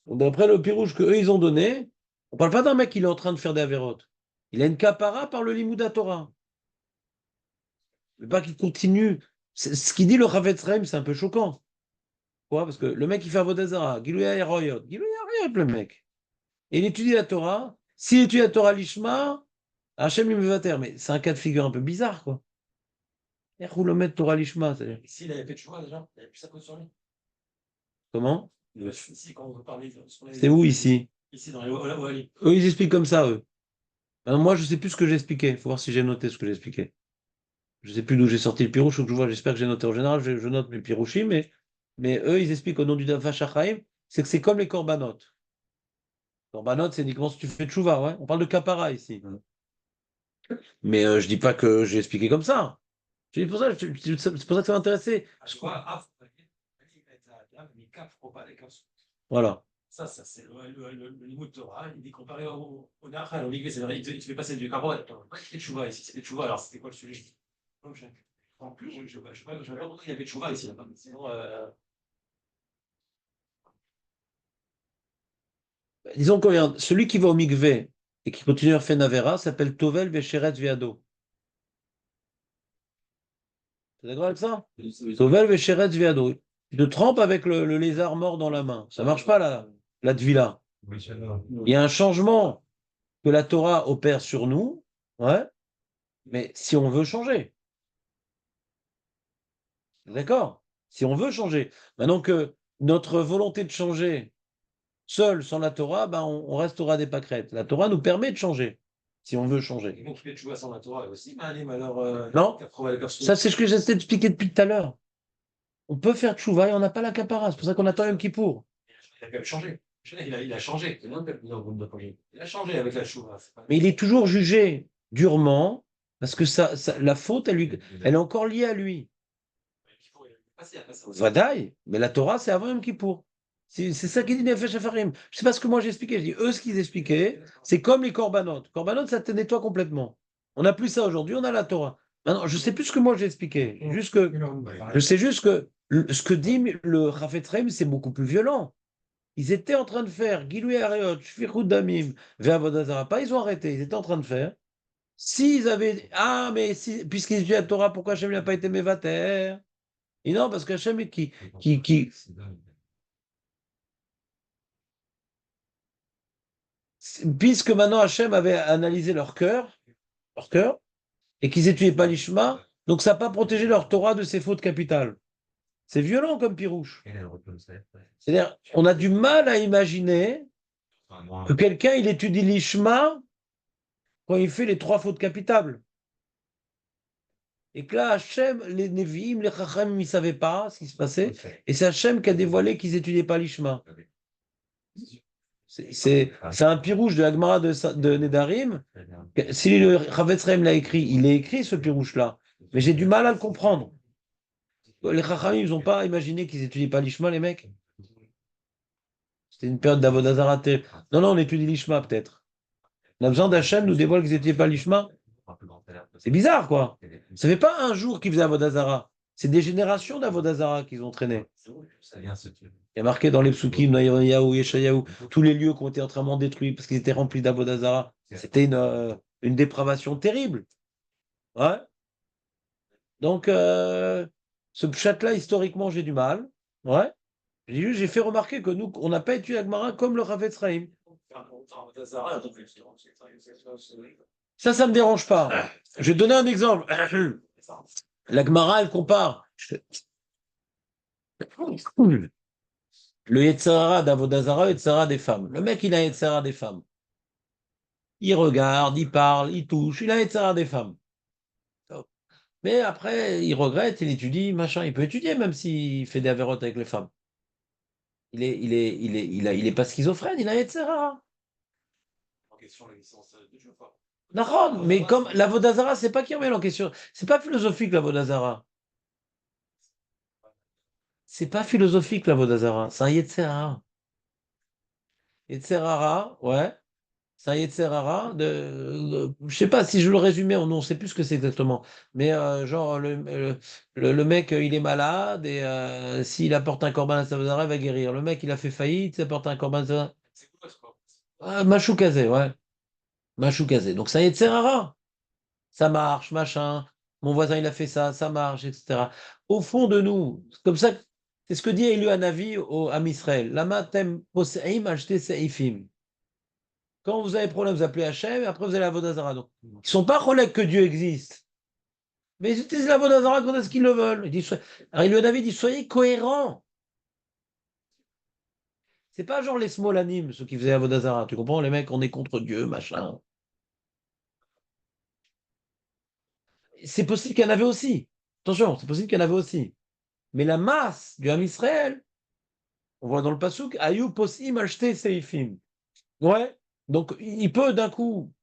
D'après le pirouge qu'eux, ils ont donné, on ne parle pas d'un mec qui est en train de faire des avérotes. Il a une capara par le Limouda Torah. Mais pas qu'il continue. Ce qu'il dit le Chavetz Chaim, c'est un peu choquant. Pourquoi? Parce que le mec, il fait Avodazara, Gilouya Yeroyot, le mec. Et il étudie la Torah. S'il étudie la Torah Lishma, Hachem il me va taire. Mais c'est un cas de figure un peu bizarre, quoi. Torah Lishma, c'est-à-dire.
Ici, il avait fait de choix déjà, il avait plus sa cause sur lui.
Comment?
Ici, quand on veut parler.
C'est où ici?
Ici, dans les Ohalim.
Eux, ils expliquent comme ça, eux. Alors, moi, je ne sais plus ce que j'ai expliqué. Il faut voir si j'ai noté ce que j'ai expliqué. Je ne sais plus d'où j'ai sorti le pirouche, faut que je vois. J'espère que j'ai noté. En général, je note mes pirouchis, mais eux, ils expliquent au nom du Nefesh HaChaim, c'est que c'est comme les korbanot. Korbanot, c'est uniquement si tu fais tchouva, ouais. On parle de kapara ici. Mais je ne dis pas que j'ai expliqué comme ça. C'est pour ça que ça m'a intéressé. Voilà.
Ça c'est le niveau de Torah. Il dit comparé au Nahal, au Mikvé, c'est-à-dire il te fait passer du Karot. Pourquoi il fait Tchouva ici? C'était Tchouva, alors c'était quoi le sujet? Donc, en plus, je ne sais pas pourquoi il y avait Tchouva ici. Là-bas. Sinon,
Disons que regarde, celui qui va au mikvé et qui continue à faire Navera s'appelle Tovel Vesheretz Viado. T'es d'accord avec ça? Tovel Vesheretz Viado. Tu te trempes avec le lézard mort dans la main. Ça marche pas la tvila. Il y a un changement que la Torah opère sur nous, ouais, mais si on veut changer, d'accord? Si on veut changer. Maintenant que notre volonté de changer seul, sans la Torah, ben on restera des pâquerettes. La Torah nous permet de changer, si on veut changer.
donc, tu fais Tchouva sans la Torah aussi, mais allez, malheur.
Non, ça c'est ce que j'essaie d'expliquer depuis tout à l'heure. On peut faire tchouva et on n'a pas la capara. C'est pour ça qu'on attend Yom Kippour.
Il a quand même changé. Il a changé. Il a changé avec la Tchouva.
Mais il est toujours jugé durement parce que la faute, elle est encore liée à lui. Vadaï, mais la Torah, c'est avant Yom Kippour. C'est ça qui dit Nefesh Hafarim. Je sais pas ce que moi j'expliquais. Je dis, eux, ce qu'ils expliquaient, c'est comme les korbanot. Korbanot, ça te nettoie complètement. On n'a plus ça aujourd'hui, on a la Torah. Maintenant, je sais plus ce que moi j'ai expliqué. Je sais juste que ce que dit le Chafetz Chaim, c'est beaucoup plus violent. Ils étaient en train de faire Gilui Areot, Shfichut Damim, Ve'avodat Zarah. Pas, ils ont arrêté. Ils étaient en train de faire. S'ils avaient. Ah, mais si, puisqu'ils étudient la Torah, pourquoi Hachem n'a pas été Mévater? Et non, parce qu'Hachem est qui. Puisque maintenant Hachem avait analysé leur cœur, et qu'ils n'étudiaient pas l'Ishma, donc ça n'a pas protégé leur Torah de ses fautes capitales. C'est violent comme pirouche. C'est-à-dire, on a du mal à imaginer que quelqu'un il étudie l'Ishma quand il fait les 3 fautes capitales. Et que là, Hachem, les Nevi'im, les Chachamim, ils ne savaient pas ce qui se passait. Et c'est Hachem qui a dévoilé qu'ils n'étudiaient pas l'Ishma. C'est un pirouche de l'Agmara de Nedarim. Si le Chavetz Chaim l'a écrit, il est écrit ce pirouche-là. Mais j'ai du mal à le comprendre. Les Chachamim, ils n'ont pas imaginé qu'ils n'étudiaient pas l'Ishma, les mecs. C'était une période d'Avodah Zarah. Non, non, on étudie l'Ishma peut-être. On a besoin d'Hachem nous dévoile qu'ils n'étudiaient pas l'Ishma. C'est bizarre, quoi. Ça fait pas un jour qu'ils faisaient Avodah Zarah. C'est des générations d'Avodah Zarah qu'ils ont traîné. Il y a marqué dans les psukim, Naïrayahu, Yeshayahu, tous les lieux qui ont été entièrement détruits parce qu'ils étaient remplis d'Avodah Zarah. C'était une dépravation terrible. Ouais. Donc, ce pshat-là, historiquement, j'ai du mal. Ouais. J'ai fait remarquer que nous, on n'a pas étudié Agmara comme le Chavetz Chaim. Ça ne me dérange pas. Je vais te donner un exemple. La Gemara, elle compare le Yetzirah d'Avodah Zarah au Yetzirah des femmes. Le mec, il a un Yetzirah des femmes. Il regarde, il parle, il touche, il a un Yetzirah des femmes. Mais après, il regrette, il étudie, machin. Il peut étudier même s'il fait des avérotes avec les femmes. Il est pas schizophrène, il a un Yetzirah.
En question la licence de Dieu, quoi.
D'accord, mais comme l'Avodah Zarah, c'est pas qui remet en question. C'est pas philosophique l'Avodah Zarah. C'est pas philosophique l'Avodah Zarah. C'est un Yetzirah. Yetzirah, ouais. C'est un Yetzirah je sais pas si je le résumais ou non, on sait plus ce que c'est exactement. Mais genre, le mec, il est malade et s'il apporte un corban à sa il va guérir. Le mec, il a fait faillite, il apporte un corban à sa
C'est quoi ce quoi?
Machou Kazé, ouais. Machou Kazé. Donc c'est un Yetzirah. Ça marche, machin. Mon voisin, il a fait ça, ça marche, etc. Au fond de nous, comme ça, c'est ce que dit Élu Hanavi à Misraël. Lama tem poseim acheter seifim. Quand vous avez problème, vous appelez Hachem, et après vous allez à Vodazara. Donc, ils ne sont pas relègues que Dieu existe. Mais ils utilisent la Vodazara quand est-ce qu'ils le veulent. Alors, Élu Hanavi dit soyez cohérents. C'est pas genre les small ceux qui faisaient la Vodazara. Tu comprends, les mecs, on est contre Dieu, machin. C'est possible qu'il y en avait aussi. Attention, c'est possible qu'il y en avait aussi. Mais la masse du Ham Israël, on voit dans le Passouk, Ayou posim acheter seifim. Ouais. Donc, il peut d'un coup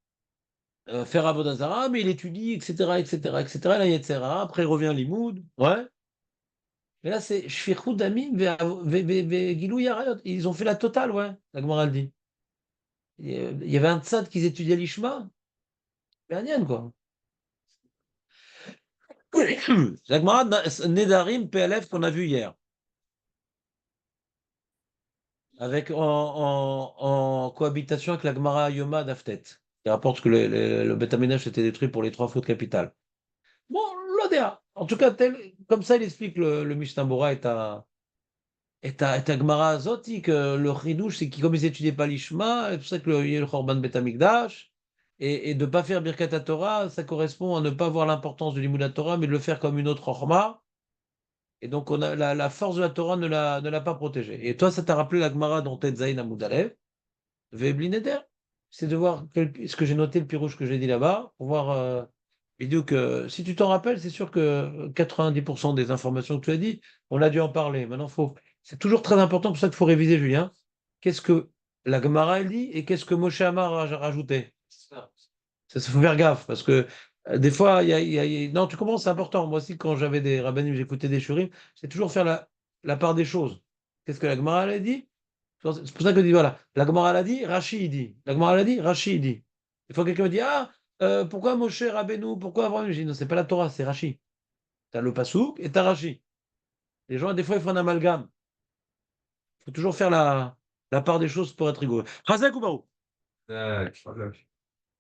faire Avodah Zarah, mais il étudie, etc., etc., etc., la Yetzera, après il revient Limoud, ouais. Mais là, c'est Shfichut Damim Gilou Yarayot. Ils ont fait la totale, ouais, la Gemara le dit. Il y avait un tzad qui étudiait l'Ishma, mais un yen, quoi. La Gemara Nedarim PLF qu'on a vu hier. Avec en cohabitation avec la Gemara Yoma d'Aftet. Il rapporte que le Beth Amikdash était détruit pour les 3 fautes capitales. Bon, l'ODA. En tout cas, comme ça, il explique le Mishnah Bora et ta Gemara Zoti, que le Chidouche, c'est que comme ils n'étudiaient pas l'Ishma, c'est pour ça qu'il y a le Chorban Beth Amikdash, et de ne pas faire Birkat Torah, ça correspond à ne pas voir l'importance du Limud Torah, mais de le faire comme une autre Chorma. Et donc, la force de la Torah ne l'a pas protégé. Et toi, ça t'a rappelé la Gemara dans Tetzaïn Amoudalev, Veblin c'est de voir ce que j'ai noté, le pirouche que j'ai dit là-bas, pour voir. Vidéo que, si tu t'en rappelles, c'est sûr que 90% des informations que tu as dit, on a dû en parler. Maintenant, c'est toujours très important, pour ça qu'il faut réviser, Julien. Qu'est-ce que la Gemara elle dit et qu'est-ce que Moshe Amar a rajouté? Ça, faut faire gaffe, parce que des fois, non, tu comprends, c'est important. Moi aussi, quand j'avais des rabbinim, j'écoutais des shurim, c'est toujours faire la part des choses. Qu'est-ce que la Gemara elle a dit? C'est pour ça que je dis, voilà, la Gemara elle a dit, Rashi il dit. La Gemara elle a dit, Rashi il dit. Des fois, quelqu'un me dit, ah, pourquoi Moshe Rabbeinu, pourquoi Abraham? Je dis, non, c'est pas la Torah, c'est Rashi. T'as le Passouk et t'as Rashi. Les gens, des fois, ils font un amalgame. Il faut toujours faire la part des choses pour être rigoureux. Chazak ou Baruch?
Ouais, je crois que-